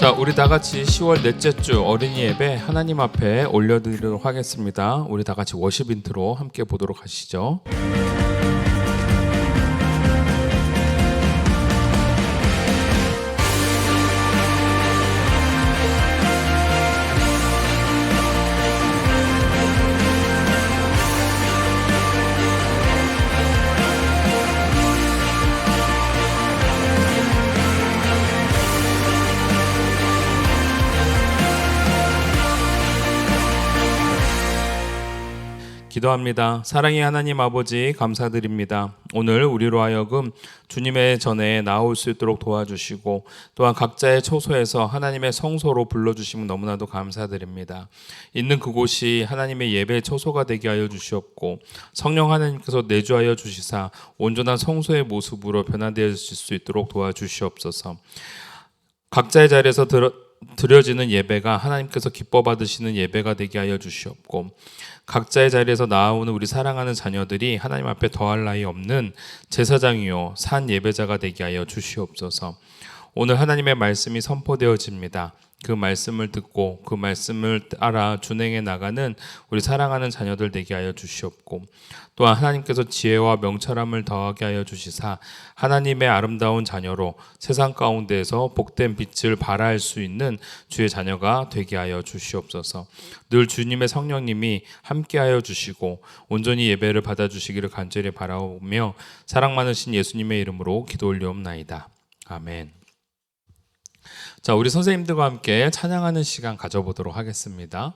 자, 우리 다 같이 10월 넷째 주 어린이 예배 하나님 앞에 올려드리도록 하겠습니다. 우리 다 같이 워십 인트로 함께 보도록 하시죠. 기도합니다. 사랑의 하나님 아버지 감사드립니다. 오늘 우리로 하여금 주님의 전에 나올 수 있도록 도와주시고 또한 각자의 처소에서 하나님의 성소로 불러주시면 너무나도 감사드립니다. 있는 그곳이 하나님의 예배의 처소가 되게 하여 주시옵고 성령 하나님께서 내주하여 주시사 온전한 성소의 모습으로 변화되어질 수 있도록 도와주시옵소서. 각자의 자리에서 드려지는 예배가 하나님께서 기뻐 받으시는 예배가 되게 하여 주시옵고 각자의 자리에서 나오는 우리 사랑하는 자녀들이 하나님 앞에 더할 나위 없는 제사장이요 산 예배자가 되게 하여 주시옵소서. 오늘 하나님의 말씀이 선포되어집니다. 그 말씀을 듣고 그 말씀을 따라 준행해 나가는 우리 사랑하는 자녀들 되게 하여 주시옵고 또한 하나님께서 지혜와 명철함을 더하게 하여 주시사 하나님의 아름다운 자녀로 세상 가운데에서 복된 빛을 발할 수 있는 주의 자녀가 되게 하여 주시옵소서. 늘 주님의 성령님이 함께 하여 주시고 온전히 예배를 받아주시기를 간절히 바라오며 사랑 많으신 예수님의 이름으로 기도 올려옵나이다. 아멘. 자, 우리 선생님들과 함께 찬양하는 시간 가져보도록 하겠습니다.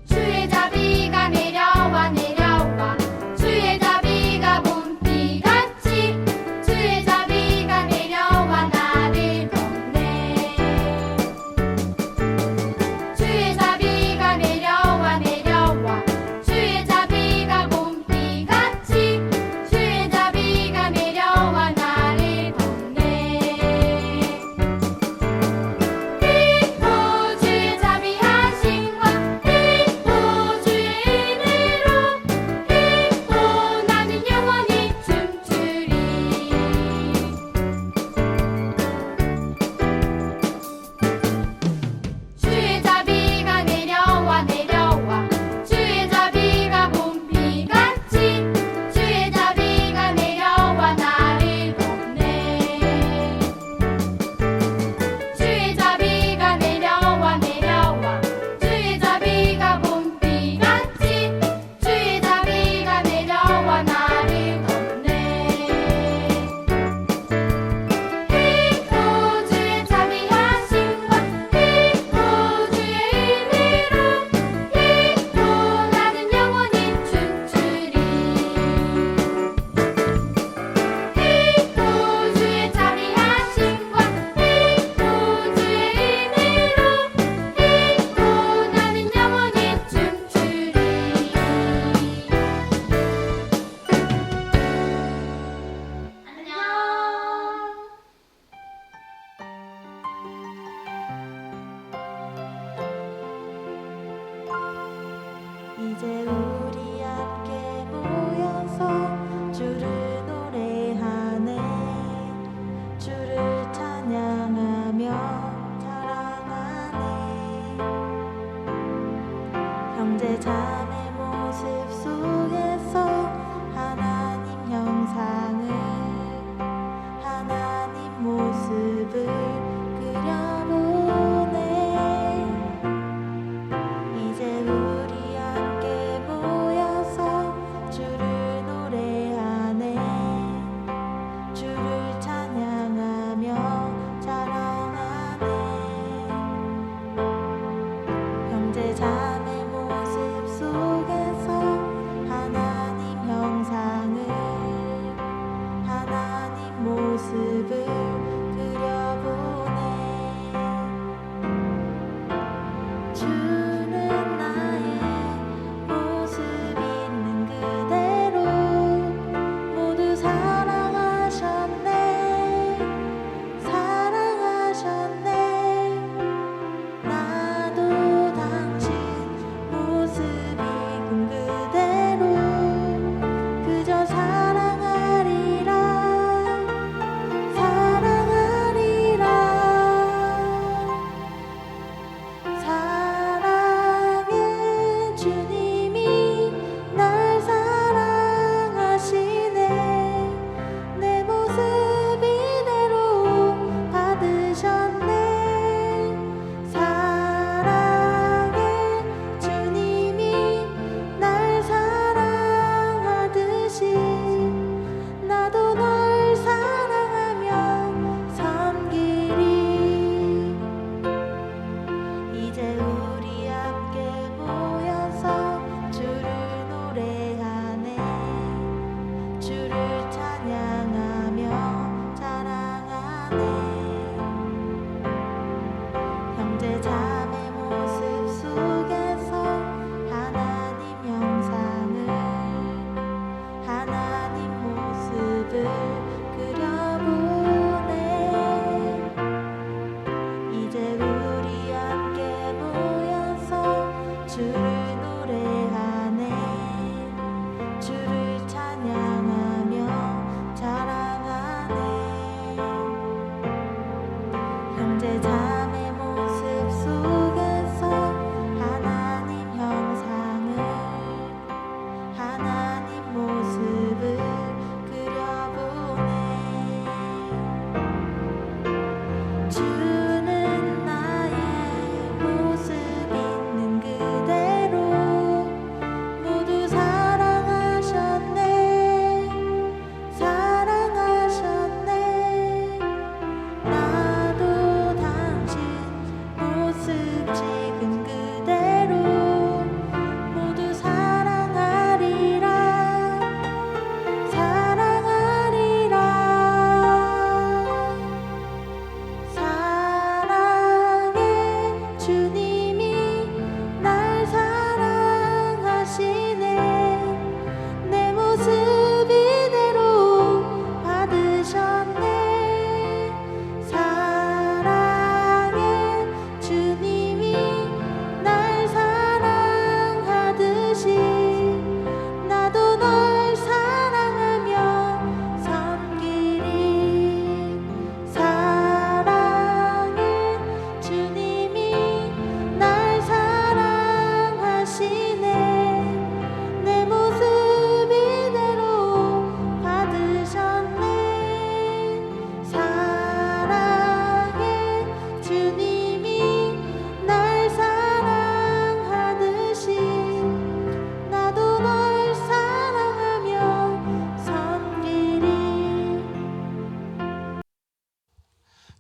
주의 자비가 내려와 내려와 주의 자비가 봄비같이 주의 자비가 내려와 나를 덮네 주의 자비가 내려와 내려와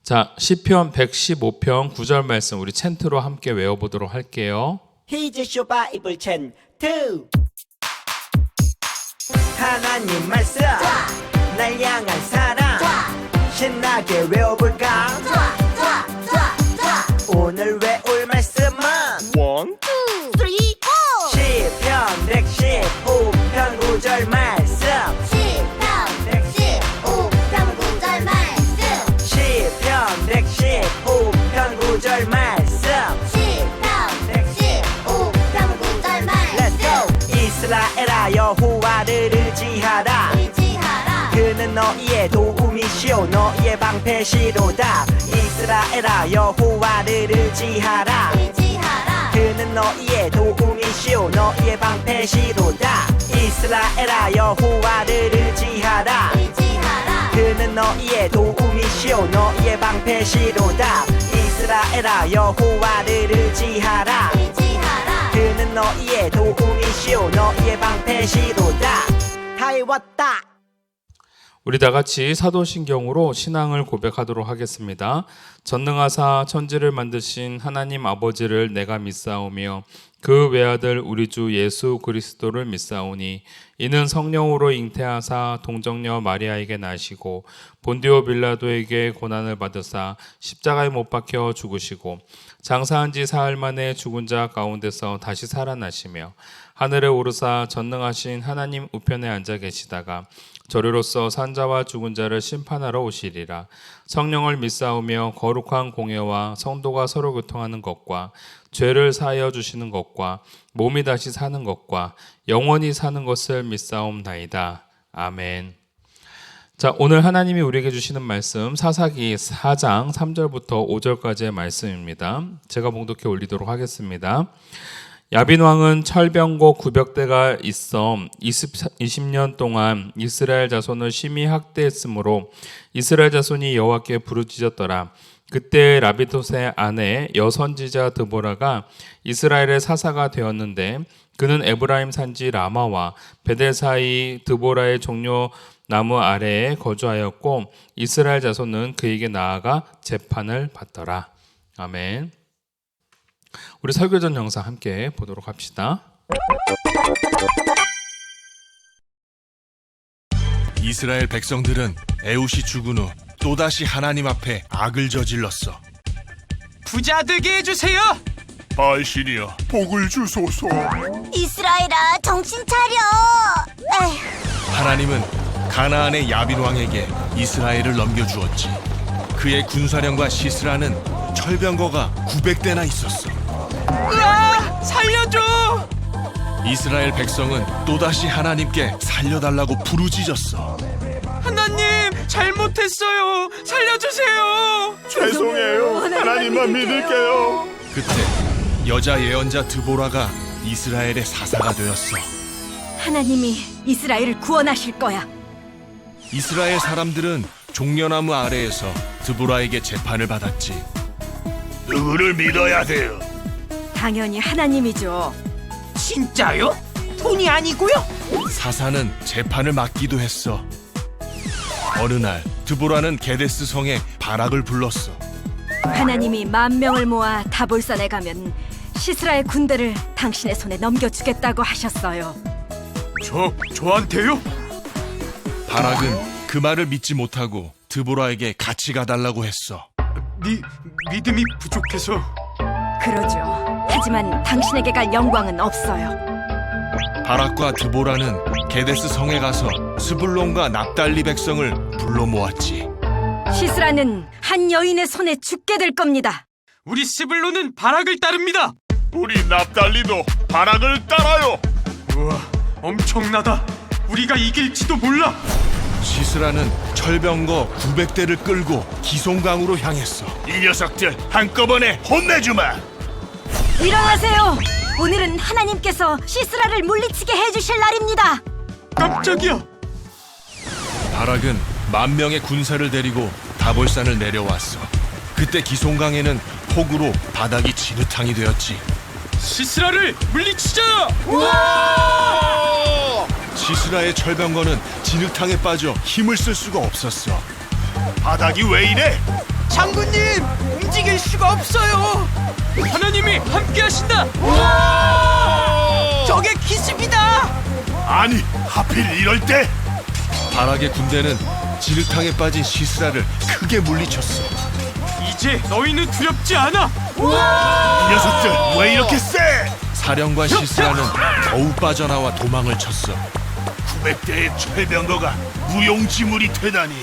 자, 시편 115편 9절 말씀 우리 챈트로 함께 외워보도록 할게요. Here's your Bible chant 2. 하나님 말씀 날 향한 사랑 신나게 외워볼까? 오늘 외울 말씀은 3, 4 시편 115편 9절 말씀 시편 115편 9절 말씀 시편 115편 9절 말씀 시편 115편 9절 Let's 말씀 go! 이스라엘아 여호와를 의지하라 의지하라 그는 너희의 도움이시오 너희의 방패시로다 이스라엘아 여호와를 의지하라 의지하라 그는 너희의 도움이시오 너희의 방패시로다 이스라엘아 여호와를 의지하라 의지하라 그는 너희의 도움이시오 너희의 방패시로다 이스라엘아 여호와를 의지하라 의지하라 그는 너희의 도움이시오 너희의 방패시로다 다 외웠다. 우리 다 같이 사도신경으로 신앙을 고백하도록 하겠습니다. 전능하사 천지를 만드신 하나님 아버지를 내가 믿사오며 그 외아들 우리 주 예수 그리스도를 믿사오니 이는 성령으로 잉태하사 동정녀 마리아에게 나시고 본디오 빌라도에게 고난을 받으사 십자가에 못 박혀 죽으시고 장사한 지 사흘 만에 죽은 자 가운데서 다시 살아나시며 하늘에 오르사 전능하신 하나님 우편에 앉아 계시다가 저리로서 산자와 죽은 자를 심판하러 오시리라. 성령을 믿사오며 거룩한 공예와 성도가 서로 교통하는 것과 죄를 사하여 주시는 것과 몸이 다시 사는 것과 영원히 사는 것을 믿사옵나이다. 아멘. 자, 오늘 하나님이 우리에게 주시는 말씀 사사기 4장 3절부터 5절까지의 말씀입니다. 제가 봉독해 올리도록 하겠습니다. 야빈 왕은 철병거 900대가 있어 20년 동안 이스라엘 자손을 심히 학대했으므로 이스라엘 자손이 여호와께 부르짖었더라. 그때 라비토스의 아내 여선지자 드보라가 이스라엘의 사사가 되었는데 그는 에브라임 산지 라마와 베델 사이 드보라의 종려 나무 아래에 거주하였고 이스라엘 자손은 그에게 나아가 재판을 받더라. 아멘. 우리 설교전 영상 함께 보도록 합시다. 이스라엘 백성들은 에웃이 죽은 후 또다시 하나님 앞에 악을 저질렀어. 부자 되게 해주세요. 바알신이여 복을 주소서. 이스라엘아 정신 차려 에휴. 하나님은 가나안의 야빈 왕에게 이스라엘을 넘겨주었지. 그의 군사령과 시스라는 철병거가 900대나 있었어. 으아, 살려줘. 이스라엘 백성은 또다시 하나님께 살려달라고 부르짖었어. 하나님 잘못했어요. 살려주세요. 죄송해요. 하나님만 믿을게요. 그때 여자 예언자 드보라가 이스라엘의 사사가 되었어. 하나님이 이스라엘을 구원하실 거야. 이스라엘 사람들은 종려나무 아래에서 드보라에게 재판을 받았지. 누구를 믿어야 돼요? 당연히 하나님이죠. 진짜요? 돈이 아니고요? 사사는 재판을 맡기도 했어. 어느 날 드보라는 게데스 성에 바락을 불렀어. 하나님이 10,000명을 모아 다볼산에 가면 시스라의 군대를 당신의 손에 넘겨주겠다고 하셨어요. 저한테요? 바락은 그 말을 믿지 못하고 드보라에게 같이 가달라고 했어. 믿음이 부족해서. 그러죠. 하지만 당신에게 갈 영광은 없어요. 바락과 드보라는 게데스 성에 가서 스불론과 납달리 백성을 불러 모았지. 시스라는 한 여인의 손에 죽게 될 겁니다. 우리 스불론은 바락을 따릅니다. 우리 납달리도 바락을 따라요. 우와, 엄청나다. 우리가 이길지도 몰라. 시스라는 철병거 900대를 끌고 기송강으로 향했어. 이 녀석들 한꺼번에 혼내주마. 일어나세요. 오늘은 하나님께서 시스라를 물리치게 해주실 날입니다. 깜짝이야. 바락은 10,000명의 군사를 데리고 다볼산을 내려왔어. 그때 기송강에는 폭우로 바닥이 진흙탕이 되었지. 시스라를 물리치자. 시스라의 철병거는 진흙탕에 빠져 힘을 쓸 수가 없었어. 바닥이 왜 이래? 장군님, 움직일 수가 없어요. 하나님이 함께하신다. 저게 기습이다. 아니, 하필 이럴 때? 바락의 군대는 진흙탕에 빠진 시스라를 크게 물리쳤어. 이제 너희는 두렵지 않아. 이 녀석들 왜 이렇게 세? 사령관 시스라는 겨우 빠져나와 도망을 쳤어. 900대의 철병거가 무용지물이 되다니.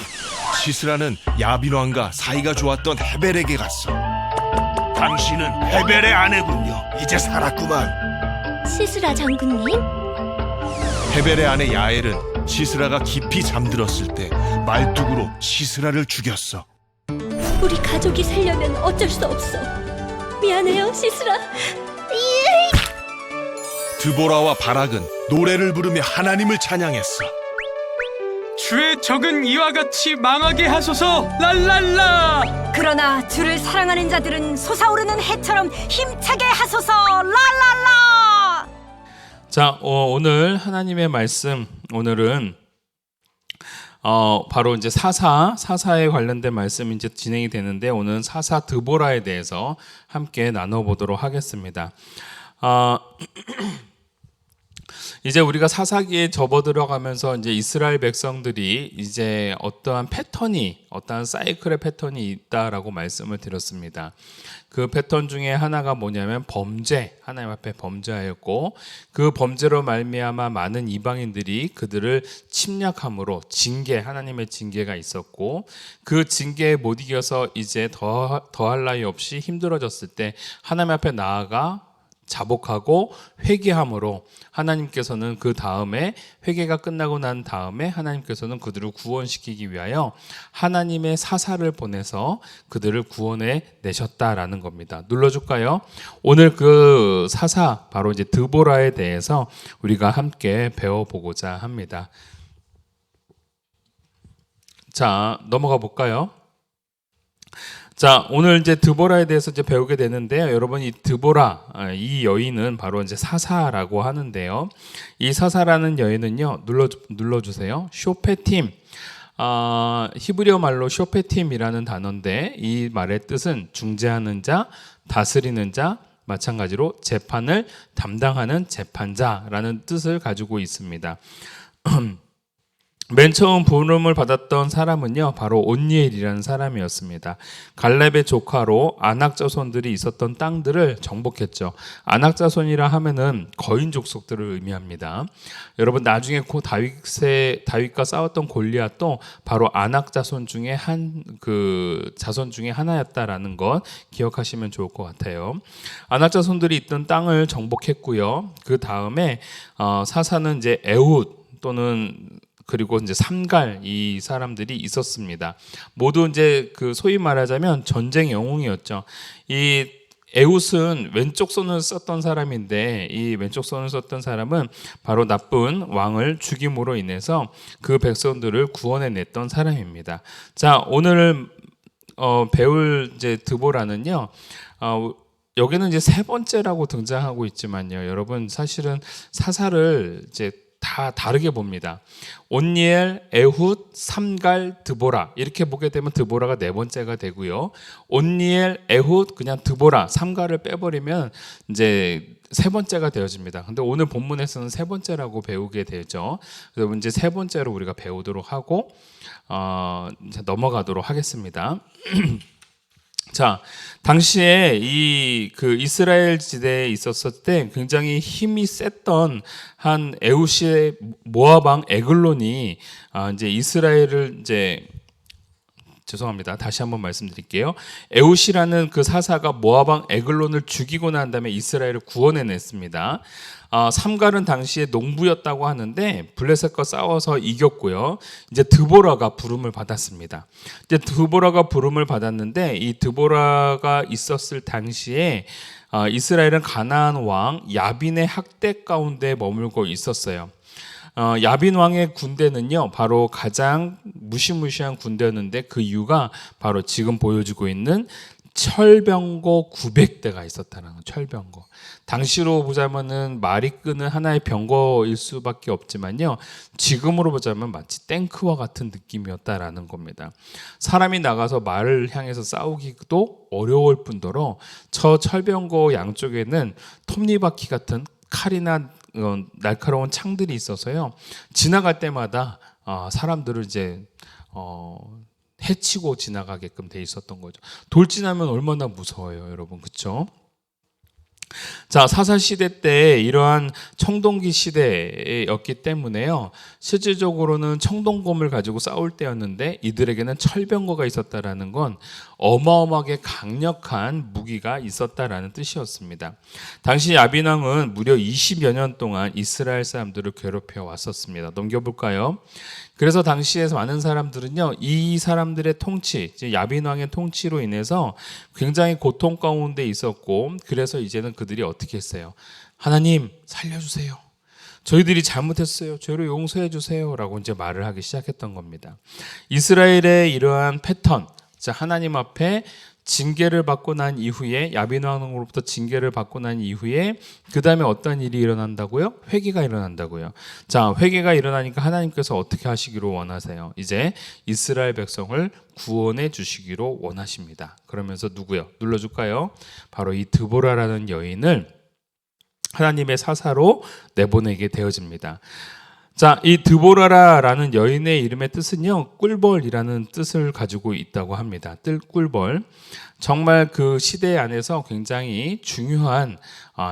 시스라는 야빈 왕과 사이가 좋았던 헤벨에게 갔어. 당신은 헤벨의 아내군요. 이제 살았구만. 시스라 장군님? 헤벨의 아내 야엘은 시스라가 깊이 잠들었을 때 말뚝으로 시스라를 죽였어. 우리 가족이 살려면 어쩔 수 없어. 미안해요, 시스라. 드보라와 바락은 노래를 부르며 하나님을 찬양했어. 주의 적은 이와 같이 망하게 하소서. 랄랄라. 그러나 주를 사랑하는 자들은 솟아오르는 해처럼 힘차게 하소서. 랄랄라. 자, 오늘 하나님의 말씀, 오늘은 바로 이제 사사에 관련된 말씀이 이제 진행이 되는데, 오늘은 사사 드보라에 대해서 함께 나눠보도록 하겠습니다. 이제 우리가 사사기에 접어들어가면서 이제 이스라엘 백성들이 이제 어떠한 사이클의 패턴이 있다라고 말씀을 드렸습니다. 그 패턴 중에 하나가 뭐냐면 하나님 앞에 범죄하였고, 그 범죄로 말미암아 많은 이방인들이 그들을 침략함으로 하나님의 징계가 있었고, 그 징계에 못 이겨서 이제 더할 나위 없이 힘들어졌을 때 하나님 앞에 나아가 자복하고 회개함으로 하나님께서는 그 다음에 회개가 끝나고 난 다음에 하나님께서는 그들을 구원시키기 위하여 하나님의 사사를 보내서 그들을 구원해 내셨다라는 겁니다. 눌러줄까요? 오늘 그 사사 바로 이제 드보라에 대해서 우리가 함께 배워보고자 합니다. 자, 넘어가 볼까요? 자, 오늘 이제 드보라에 대해서 이제 배우게 되는데요. 여러분, 이 드보라, 이 여인은 바로 이제 사사라고 하는데요. 이 사사라는 여인은요, 눌러주세요. 쇼페팀. 히브리어 말로 쇼페팀이라는 단어인데, 이 말의 뜻은 중재하는 자, 다스리는 자, 마찬가지로 재판을 담당하는 재판자라는 뜻을 가지고 있습니다. 맨 처음 부름을 받았던 사람은요, 바로 온니엘이라는 사람이었습니다. 갈렙의 조카로 아낙 자손들이 있었던 땅들을 정복했죠. 아낙 자손이라 하면은 거인 족속들을 의미합니다. 여러분, 나중에 다윗과 싸웠던 골리앗도 바로 아낙 자손 중에 자손 중에 하나였다라는 것 기억하시면 좋을 것 같아요. 아낙 자손들이 있던 땅을 정복했고요. 그 다음에 사사는 이제 에훗 그리고 이제 삼갈 이 사람들이 있었습니다. 모두 이제 그 소위 말하자면 전쟁 영웅이었죠. 이 에훗은 왼쪽 손을 썼던 사람인데, 이 왼쪽 손을 썼던 사람은 바로 나쁜 왕을 죽임으로 인해서 그 백성들을 구원해 냈던 사람입니다. 자, 오늘 배울 이제 드보라는요. 여기는 이제 세 번째라고 등장하고 있지만요. 여러분, 사실은 사사를 이제 다 다르게 봅니다. 온니엘, 에훗, 삼갈, 드보라 이렇게 보게 되면 드보라가 네 번째가 되고요. 온니엘, 에훗, 그냥 드보라, 삼갈을 빼버리면 이제 세 번째가 되어집니다. 근데 오늘 본문에서는 세 번째라고 배우게 되죠. 그래서 이제 세 번째로 우리가 배우도록 하고 이제 넘어가도록 하겠습니다. 자, 당시에 그 이스라엘 지대에 있었을 때 굉장히 힘이 셌던 한 에훗의 모압 왕 에글론이 이제 이스라엘을 죄송합니다. 다시 한번 말씀드릴게요. 에훗이라는 그 사사가 모압 왕 에글론을 죽이고 난 다음에 이스라엘을 구원해냈습니다. 삼갈은 당시에 농부였다고 하는데 블레셋과 싸워서 이겼고요. 이제 드보라가 부름을 받았습니다. 이제 드보라가 부름을 받았는데, 이 드보라가 있었을 당시에 이스라엘은 가나안 왕 야빈의 학대 가운데 머물고 있었어요. 야빈 왕의 군대는요, 바로 가장 무시무시한 군대였는데, 그 이유가 바로 지금 보여주고 있는 철병거 900대가 있었다는 거. 철병거. 당시로 보자면은 말이 끄는 하나의 병거일 수밖에 없지만요. 지금으로 보자면 마치 탱크와 같은 느낌이었다라는 겁니다. 사람이 나가서 말을 향해서 싸우기도 어려울 뿐더러 저 철병거 양쪽에는 톱니바퀴 같은 칼이나 날카로운 창들이 있어서요. 지나갈 때마다 사람들을 이제 해치고 지나가게끔 돼 있었던 거죠. 돌진하면 얼마나 무서워요, 여러분. 그렇죠? 자, 사사시대 때 이러한 청동기 시대였기 때문에요. 실질적으로는 청동검을 가지고 싸울 때였는데 이들에게는 철병거가 있었다라는 건 어마어마하게 강력한 무기가 있었다라는 뜻이었습니다. 당시 야빈 왕은 무려 20여 년 동안 이스라엘 사람들을 괴롭혀 왔었습니다. 넘겨볼까요? 그래서 당시에 많은 사람들은요, 이 사람들의 통치, 야빈 왕의 통치로 인해서 굉장히 고통 가운데 있었고, 그래서 이제는 그들이 어떻게 했어요? 하나님 살려주세요. 저희들이 잘못했어요. 죄를 용서해 주세요라고 이제 말을 하기 시작했던 겁니다. 이스라엘의 이러한 패턴, 자, 하나님 앞에 징계를 받고 난 이후에, 야빈 왕으로부터 징계를 받고 난 이후에 그 다음에 어떤 일이 일어난다고요? 회개가 일어난다고요. 자, 회개가 일어나니까 하나님께서 어떻게 하시기로 원하세요? 이제 이스라엘 백성을 구원해 주시기로 원하십니다. 그러면서 누구요? 눌러줄까요? 바로 이 드보라라는 여인을 하나님의 사사로 내보내게 되어집니다. 자, 이 드보라라는 여인의 이름의 뜻은요, 꿀벌이라는 뜻을 가지고 있다고 합니다. 꿀벌. 정말 그 시대 안에서 굉장히 중요한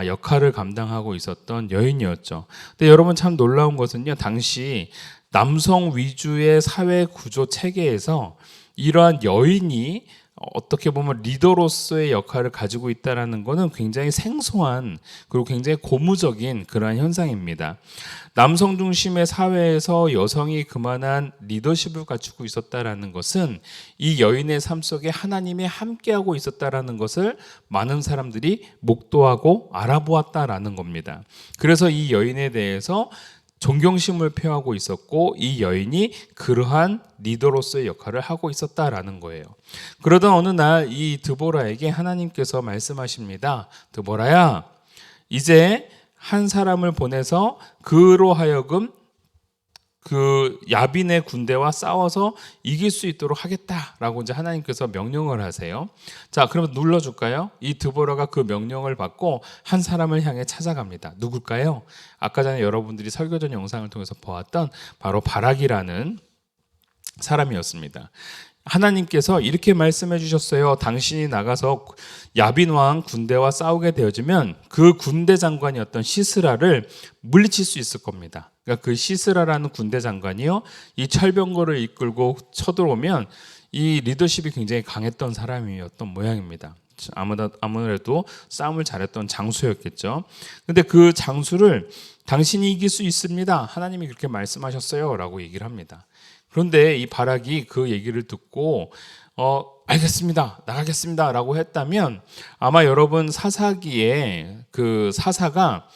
역할을 감당하고 있었던 여인이었죠. 근데 여러분 참 놀라운 것은요, 당시 남성 위주의 사회 구조 체계에서 이러한 여인이 어떻게 보면 리더로서의 역할을 가지고 있다는 것은 굉장히 생소한 그리고 굉장히 고무적인 그러한 현상입니다. 남성 중심의 사회에서 여성이 그만한 리더십을 갖추고 있었다는 것은 이 여인의 삶 속에 하나님이 함께하고 있었다는 것을 많은 사람들이 목도하고 알아보았다라는 겁니다. 그래서 이 여인에 대해서 존경심을 표하고 있었고 이 여인이 그러한 리더로서의 역할을 하고 있었다라는 거예요. 그러던 어느 날 이 드보라에게 하나님께서 말씀하십니다. 드보라야, 이제 한 사람을 보내서 그로 하여금 그 야빈의 군대와 싸워서 이길 수 있도록 하겠다라고 이제 하나님께서 명령을 하세요. 자, 그러면 눌러줄까요? 이 드보라가 그 명령을 받고 한 사람을 향해 찾아갑니다. 누굴까요? 아까 전에 여러분들이 설교전 영상을 통해서 보았던 바로 바락이라는 사람이었습니다. 하나님께서 이렇게 말씀해 주셨어요. 당신이 나가서 야빈 왕 군대와 싸우게 되어지면 그 군대 장관이었던 시스라를 물리칠 수 있을 겁니다. 그러니까 그 시스라라는 군대 장관이요, 이 철병거를 이끌고 쳐들어오면 이 리더십이 굉장히 강했던 사람이었던 모양입니다. 아무래도 싸움을 잘했던 장수였겠죠. 근데 그 장수를 당신이 이길 수 있습니다. 하나님이 그렇게 말씀하셨어요. 라고 얘기를 합니다. 그런데 이 바락이 그 얘기를 듣고 알겠습니다. 나가겠습니다. 라고 했다면 아마 여러분 사사기에 그 사사가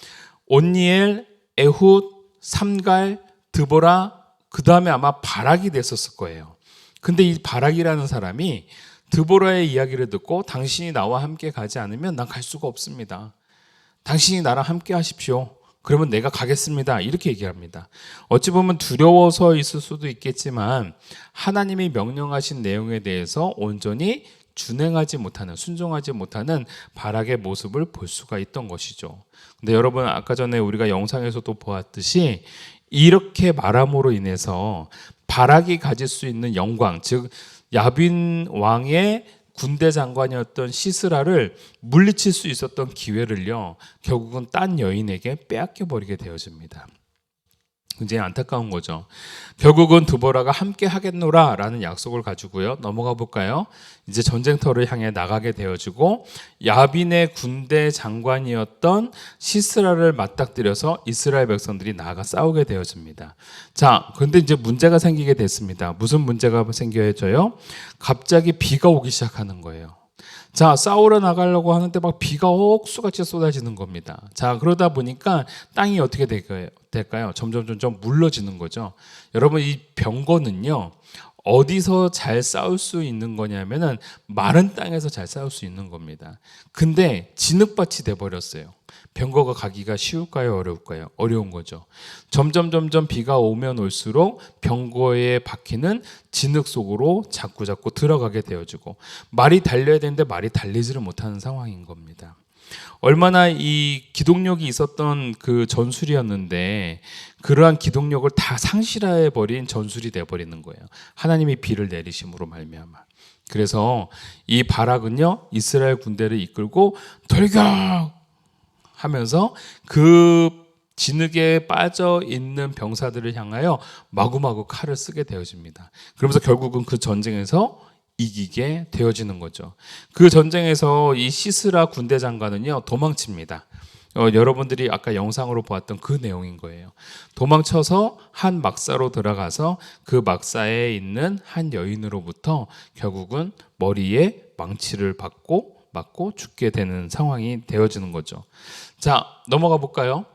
온니엘, 에훗, 삼갈, 드보라, 그 다음에 아마 바락이 됐었을 거예요. 근데 이 바락이라는 사람이 드보라의 이야기를 듣고 당신이 나와 함께 가지 않으면 난 갈 수가 없습니다. 당신이 나랑 함께 하십시오. 그러면 내가 가겠습니다. 이렇게 얘기합니다. 어찌 보면 두려워서 있을 수도 있겠지만 하나님이 명령하신 내용에 대해서 온전히 준행하지 못하는, 순종하지 못하는 바락의 모습을 볼 수가 있던 것이죠. 근데 여러분 아까 전에 우리가 영상에서도 보았듯이 이렇게 말함으로 인해서 바락이 가질 수 있는 영광, 즉 야빈 왕의 군대 장관이었던 시스라를 물리칠 수 있었던 기회를요, 결국은 딴 여인에게 빼앗겨 버리게 되어집니다. 굉장히 안타까운 거죠. 결국은 드보라가 함께 하겠노라 라는 약속을 가지고요, 넘어가 볼까요? 이제 전쟁터를 향해 나가게 되어지고 야빈의 군대 장관이었던 시스라를 맞닥뜨려서 이스라엘 백성들이 나아가 싸우게 되어집니다. 자, 그런데 이제 문제가 생기게 됐습니다. 무슨 문제가 생겨져요? 갑자기 비가 오기 시작하는 거예요. 자, 싸우러 나가려고 하는데 막 비가 억수같이 쏟아지는 겁니다. 자, 그러다 보니까 땅이 어떻게 될까요? 점점 물러지는 거죠. 여러분, 이 병거는요, 어디서 잘 싸울 수 있는 거냐면은 마른 땅에서 잘 싸울 수 있는 겁니다. 근데 진흙밭이 돼 버렸어요. 병거가 가기가 쉬울까요? 어려울까요? 어려운 거죠. 점점 비가 오면 올수록 병거의 바퀴는 진흙 속으로 자꾸 들어가게 되어지고 말이 달려야 되는데 말이 달리지를 못하는 상황인 겁니다. 얼마나 이 기동력이 있었던 그 전술이었는데 그러한 기동력을 다 상실해 버린 전술이 돼 버리는 거예요. 하나님이 비를 내리심으로 말미암아. 그래서 이 바락은요 이스라엘 군대를 이끌고 돌격 하면서 그 진흙에 빠져 있는 병사들을 향하여 마구마구 칼을 쓰게 되어집니다. 그러면서 결국은 그 전쟁에서 이기게 되어지는 거죠. 그 전쟁에서 이 시스라 군대 장관은요 도망칩니다. 여러분들이 아까 영상으로 보았던 그 내용인 거예요. 도망쳐서 한 막사로 들어가서 그 막사에 있는 한 여인으로부터 결국은 머리에 망치를 맞고 죽게 되는 상황이 되어지는 거죠. 자, 넘어가 볼까요?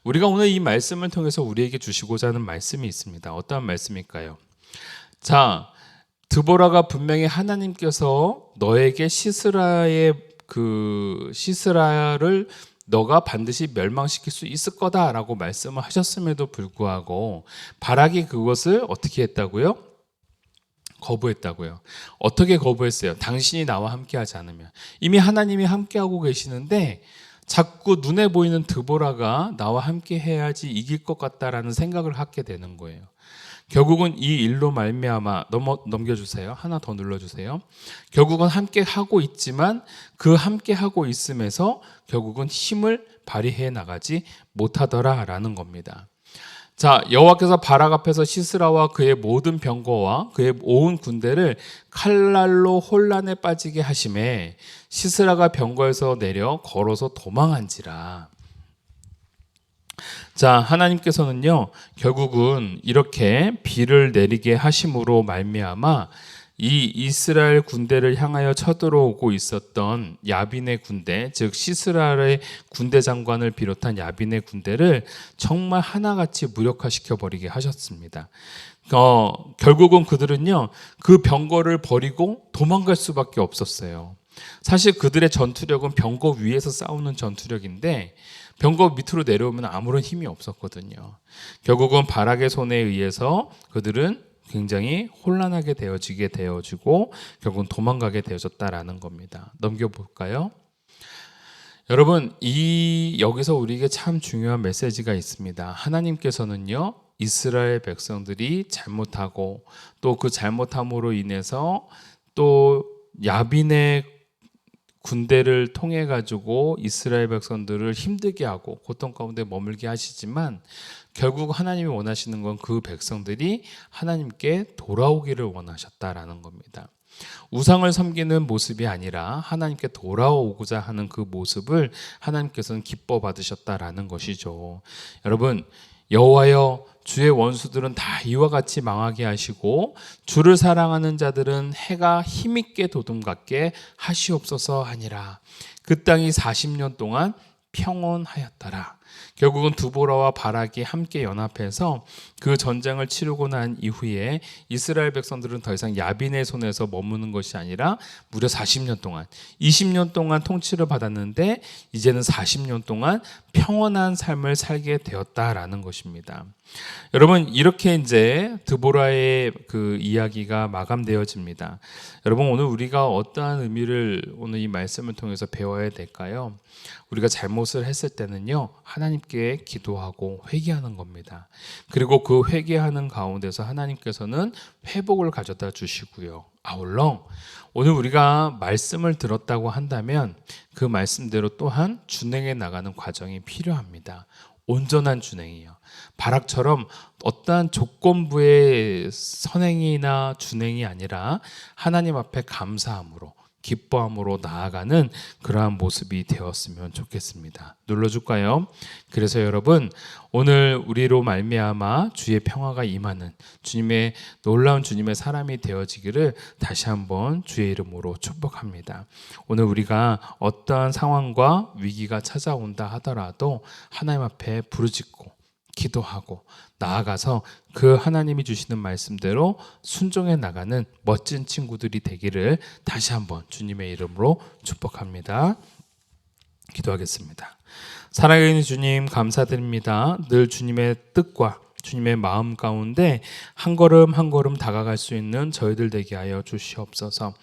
우리가 오늘 이 말씀을 통해서 우리에게 주시고자 하는 말씀이 있습니다. 어떠한 말씀일까요? 자, 드보라가 분명히 하나님께서 너에게 시스라를 너가 반드시 멸망시킬 수 있을 거다라고 말씀을 하셨음에도 불구하고 바락이 그것을 어떻게 했다고요? 거부했다고요. 어떻게 거부했어요? 당신이 나와 함께하지 않으면. 이미 하나님이 함께하고 계시는데 자꾸 눈에 보이는 드보라가 나와 함께 해야지 이길 것 같다라는 생각을 하게 되는 거예요. 결국은 이 일로 말미암아 넘겨주세요. 하나 더 눌러주세요. 결국은 함께 하고 있지만 그 함께 하고 있음에서 결국은 힘을 발휘해 나가지 못하더라라는 겁니다. 자, 여호와께서 바락 앞에서 시스라와 그의 모든 병거와 그의 온 군대를 칼날로 혼란에 빠지게 하심에 시스라가 병거에서 내려 걸어서 도망한지라. 자, 하나님께서는요 결국은 이렇게 비를 내리게 하심으로 말미암아 이 이스라엘 군대를 향하여 쳐들어오고 있었던 야빈의 군대, 즉 시스라의 군대 장관을 비롯한 야빈의 군대를 정말 하나같이 무력화시켜 버리게 하셨습니다. 결국은 그들은요 그 병거를 버리고 도망갈 수밖에 없었어요. 사실 그들의 전투력은 병거 위에서 싸우는 전투력인데 병거 밑으로 내려오면 아무런 힘이 없었거든요. 결국은 바락의 손에 의해서 그들은 굉장히 혼란하게 되어지고 결국은 도망가게 되어졌다라는 겁니다. 넘겨볼까요? 여러분, 여기서 우리에게 참 중요한 메시지가 있습니다. 하나님께서는요 이스라엘 백성들이 잘못하고 또 그 잘못함으로 인해서 또 야빈의 군대를 통해 가지고 이스라엘 백성들을 힘들게 하고 고통 가운데 머물게 하시지만 결국 하나님이 원하시는 건 그 백성들이 하나님께 돌아오기를 원하셨다라는 겁니다. 우상을 섬기는 모습이 아니라 하나님께 돌아오고자 하는 그 모습을 하나님께서는 기뻐 받으셨다라는 것이죠. 여러분, 여호와여 주의 원수들은 다 이와 같이 망하게 하시고 주를 사랑하는 자들은 해가 힘있게 도둠같게 하시옵소서 하니라. 그 땅이 40년 동안 평온하였더라. 결국은 드보라와 바락이 함께 연합해서 그 전쟁을 치르고 난 이후에 이스라엘 백성들은 더 이상 야빈의 손에서 머무는 것이 아니라 무려 40년 동안 20년 동안 통치를 받았는데 이제는 40년 동안 평온한 삶을 살게 되었다라는 것입니다. 여러분, 이렇게 이제 드보라의 그 이야기가 마감되어집니다. 여러분, 오늘 우리가 어떠한 의미를 오늘 이 말씀을 통해서 배워야 될까요? 우리가 잘못을 했을 때는요 하나님께 기도하고 회개하는 겁니다. 그리고 그 회개하는 가운데서 하나님께서는 회복을 가져다 주시고요. 아울러 오늘 우리가 말씀을 들었다고 한다면 그 말씀대로 또한 준행해 나가는 과정이 필요합니다. 온전한 준행이요. 바락처럼 어떠한 조건부의 선행이나 준행이 아니라 하나님 앞에 감사함으로 기뻐함으로 나아가는 그러한 모습이 되었으면 좋겠습니다. 눌러줄까요? 그래서 여러분, 오늘 우리로 말미암아 주의 평화가 임하는 주님의 놀라운 주님의 사람이 되어지기를 다시 한번 주의 이름으로 축복합니다. 오늘 우리가 어떠한 상황과 위기가 찾아온다 하더라도 하나님 앞에 부르짖고 기도하고 나아가서 그 하나님이 주시는 말씀대로 순종해 나가는 멋진 친구들이 되기를 다시 한번 주님의 이름으로 축복합니다. 기도하겠습니다. 사랑하는 주님, 감사드립니다. 늘 주님의 뜻과 주님의 마음 가운데 한 걸음 한 걸음 다가갈 수 있는 저희들 되게 하여 주시옵소서.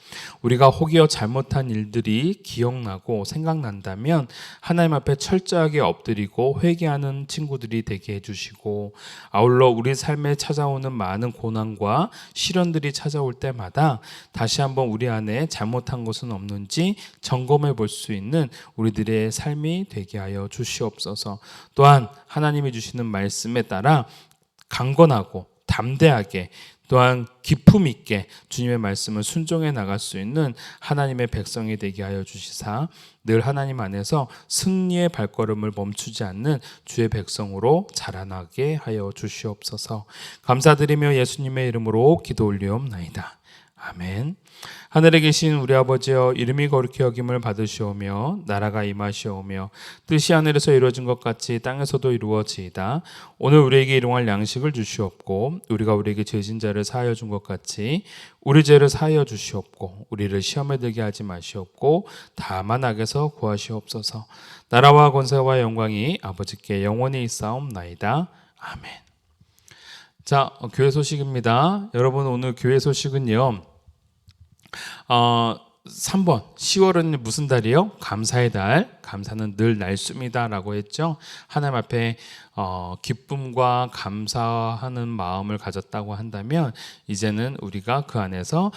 우리가 혹여 잘못한 일들이 기억나고 생각난다면 하나님 앞에 철저하게 엎드리고 회개하는 친구들이 되게 해주시고, 아울러 우리 삶에 찾아오는 많은 고난과 시련들이 찾아올 때마다 다시 한번 우리 안에 잘못한 것은 없는지 점검해 볼 수 있는 우리들의 삶이 되게 하여 주시옵소서. 또한 하나님이 주시는 말씀에 따라 강건하고 담대하게 또한 기품 있게 주님의 말씀을 순종해 나갈 수 있는 하나님의 백성이 되게 하여 주시사 늘 하나님 안에서 승리의 발걸음을 멈추지 않는 주의 백성으로 자라나게 하여 주시옵소서. 감사드리며 예수님의 이름으로 기도 올리옵나이다. 아멘. 하늘에 계신 우리 아버지여, 이름이 거룩히 여김을 받으시오며 나라가 임하시오며 뜻이 하늘에서 이루어진 것 같이 땅에서도 이루어지이다. 오늘 우리에게 일용할 양식을 주시옵고 우리가 우리에게 죄진 자를 사하여 준 것 같이 우리 죄를 사하여 주시옵고 우리를 시험에 들게 하지 마시옵고 다만 악에서 구하시옵소서. 나라와 권세와 영광이 아버지께 영원히 있사옵나이다. 아멘. 자, 교회 소식입니다. 여러분, 오늘 교회 소식은요, 3번 10월은 무슨 달이요? 감사의 달. 감사는 늘 날수입니다 라고 했죠. 하나님 앞에 기쁨과 감사하는 마음을 가졌다고 한다면 이제는 우리가 그 안에서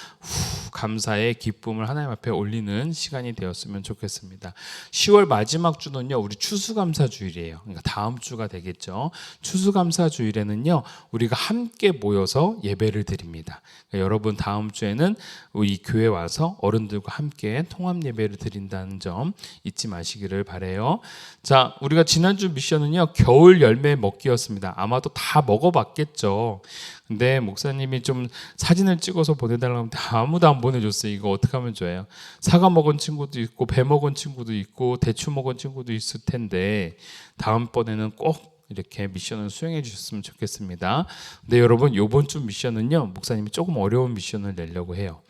감사의 기쁨을 하나님 앞에 올리는 시간이 되었으면 좋겠습니다. 10월 마지막 주는요, 우리 추수감사주일이에요. 그러니까 다음 주가 되겠죠. 추수감사주일에는요, 우리가 함께 모여서 예배를 드립니다. 그러니까 여러분, 다음 주에는 우리 교회 와서 어른들과 함께 통합 예배를 드린다는 점 잊지 마시기를 바라요. 자, 우리가 지난주 미션은요, 겨울 열매 먹기였습니다. 아마도 다 먹어봤겠죠. 근데 목사님이 좀 사진을 찍어서 보내달라고 하면 아무도 안 보내줬어요. 이거 어떻게 하면 좋아요? 사과 먹은 친구도 있고 배 먹은 친구도 있고 대추 먹은 친구도 있을 텐데 다음번에는 꼭 이렇게 미션을 수행해 주셨으면 좋겠습니다. 근데 여러분, 이번 주 미션은요, 목사님이 조금 어려운 미션을 내려고 해요.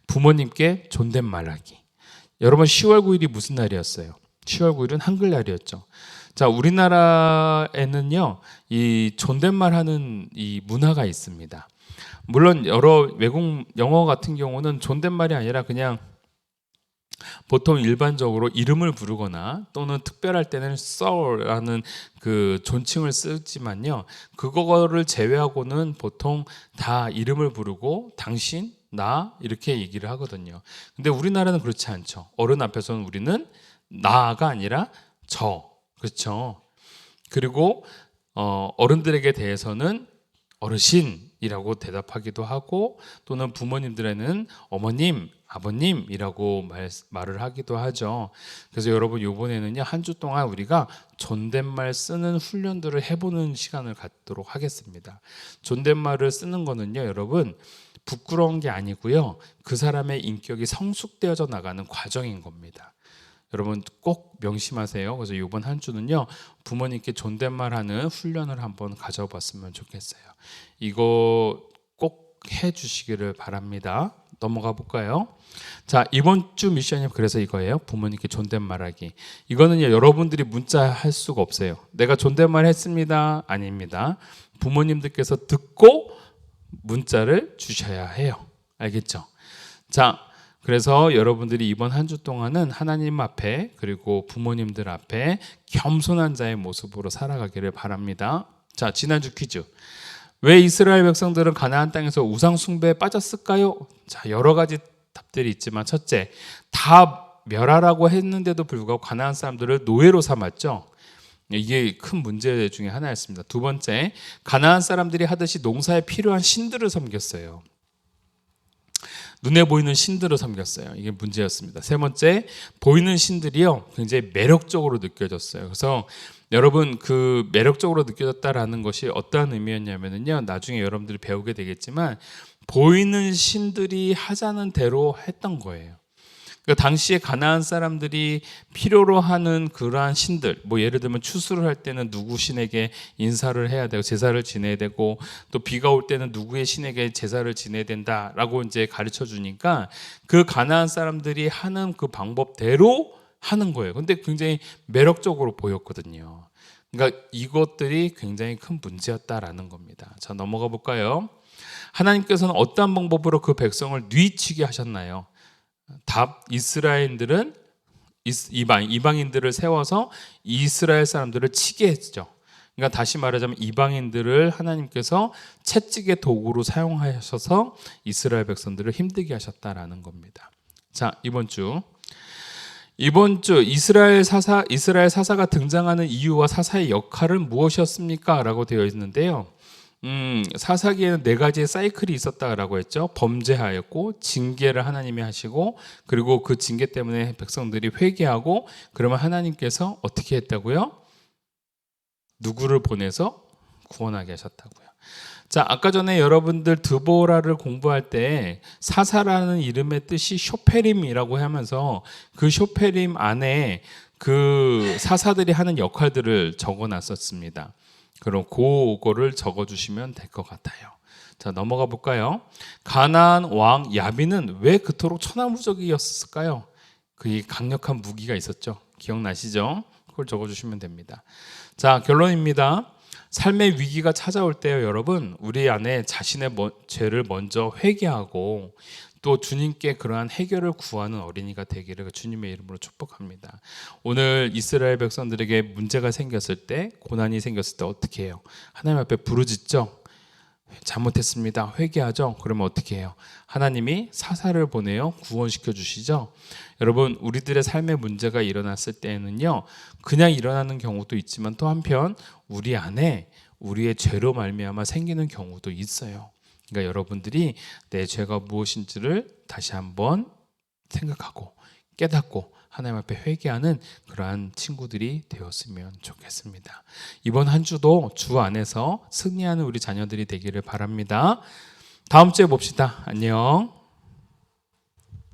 부모님께 존댓말하기. 여러분, 10월 9일이 무슨 날이었어요? 10월 9일은 한글날이었죠. 자, 우리나라에는요, 이 존댓말하는 이 문화가 있습니다. 물론 여러 외국 영어 같은 경우는 존댓말이 아니라 그냥 보통 일반적으로 이름을 부르거나 또는 특별할 때는 sir라는 그 존칭을 쓰지만요, 그거를 제외하고는 보통 다 이름을 부르고 당신, 나 이렇게 얘기를 하거든요. 근데 우리나라는 그렇지 않죠. 어른 앞에서는 우리는 나가 아니라 저, 그렇죠. 그리고 어른들에게 대해서는 어르신이라고 대답하기도 하고 또는 부모님들에는 어머님, 아버님이라고 말을 하기도 하죠. 그래서 여러분, 이번에는요, 한 주 동안 우리가 존댓말 쓰는 훈련들을 해보는 시간을 갖도록 하겠습니다. 존댓말을 쓰는 거는요, 여러분, 부끄러운 게 아니고요, 그 사람의 인격이 성숙되어져 나가는 과정인 겁니다. 여러분, 꼭 명심하세요. 그래서 이번 한 주는요, 부모님께 존댓말하는 훈련을 한번 가져봤으면 좋겠어요. 이거 꼭 해주시기를 바랍니다. 넘어가 볼까요? 자, 이번 주 미션이 그래서 이거예요. 부모님께 존댓말하기. 이거는요, 여러분들이 문자 할 수가 없어요. 내가 존댓말 했습니다. 아닙니다. 부모님들께서 듣고 문자를 주셔야 해요. 알겠죠? 자, 그래서 여러분들이 이번 한 주 동안은 하나님 앞에 그리고 부모님들 앞에 겸손한 자의 모습으로 살아가기를 바랍니다. 자, 지난주 퀴즈. 왜 이스라엘 백성들은 가나안 땅에서 우상 숭배에 빠졌을까요? 자, 여러 가지 답들이 있지만 첫째, 다 멸하라고 했는데도 불구하고 가나안 사람들을 노예로 삼았죠. 이게 큰 문제 중에 하나였습니다. 두 번째, 가나안 사람들이 하듯이 농사에 필요한 신들을 섬겼어요. 눈에 보이는 신들을 섬겼어요. 이게 문제였습니다. 세 번째, 보이는 신들이요, 굉장히 매력적으로 느껴졌어요. 그래서 여러분, 그 매력적으로 느껴졌다라는 것이 어떠한 의미였냐면요, 나중에 여러분들이 배우게 되겠지만 보이는 신들이 하자는 대로 했던 거예요. 그러니까 당시에 가나안 사람들이 필요로 하는 그러한 신들, 뭐 예를 들면 추수를 할 때는 누구 신에게 인사를 해야 되고 제사를 지내야 되고, 또 비가 올 때는 누구의 신에게 제사를 지내야 된다라고 이제 가르쳐 주니까 그 가나안 사람들이 하는 그 방법대로 하는 거예요. 근데 굉장히 매력적으로 보였거든요. 그러니까 이것들이 굉장히 큰 문제였다라는 겁니다. 자, 넘어가 볼까요? 하나님께서는 어떠한 방법으로 그 백성을 뉘치게 하셨나요? 답, 이스라엘인들은 이방인들을 세워서 이스라엘 사람들을 치게 했죠. 그러니까 다시 말하자면 이방인들을 하나님께서 채찍의 도구로 사용하셔서 이스라엘 백성들을 힘들게 하셨다라는 겁니다. 자, 이번 주 이스라엘 사사가 등장하는 이유와 사사의 역할은 무엇이었습니까? 라고 되어 있는데요. 사사기에는 4가지의 사이클이 있었다라고 했죠. 범죄하였고, 징계를 하나님이 하시고, 그리고 그 징계 때문에 백성들이 회개하고, 그러면 하나님께서 어떻게 했다고요? 누구를 보내서 구원하게 하셨다고요. 자, 아까 전에 여러분들 드보라를 공부할 때 사사라는 이름의 뜻이 쇼페림이라고 하면서 그 쇼페림 안에 그 사사들이 하는 역할들을 적어놨었습니다. 그럼 그거를 적어주시면 될 것 같아요. 자, 넘어가 볼까요? 가나안 왕 야빈은 왜 그토록 천하무적이었을까요? 그 강력한 무기가 있었죠. 기억나시죠? 그걸 적어주시면 됩니다. 자, 결론입니다. 삶의 위기가 찾아올 때요, 여러분, 우리 안에 자신의 죄를 먼저 회개하고 또 주님께 그러한 해결을 구하는 어린이가 되기를 주님의 이름으로 축복합니다. 오늘 이스라엘 백성들에게 문제가 생겼을 때, 고난이 생겼을 때 어떻게 해요? 하나님 앞에 부르짖죠. 잘못했습니다. 회개하죠. 그러면 어떻게 해요? 하나님이 사사를 보내어 구원시켜 주시죠. 여러분, 우리들의 삶의 문제가 일어났을 때에는요, 그냥 일어나는 경우도 있지만 또 한편 우리 안에 우리의 죄로 말미암아 생기는 경우도 있어요. 그러니까 여러분들이 내 죄가 무엇인지를 다시 한번 생각하고 깨닫고 하나님 앞에 회개하는 그러한 친구들이 되었으면 좋겠습니다. 이번 한 주도 주 안에서 승리하는 우리 자녀들이 되기를 바랍니다. 다음 주에 봅시다. 안녕.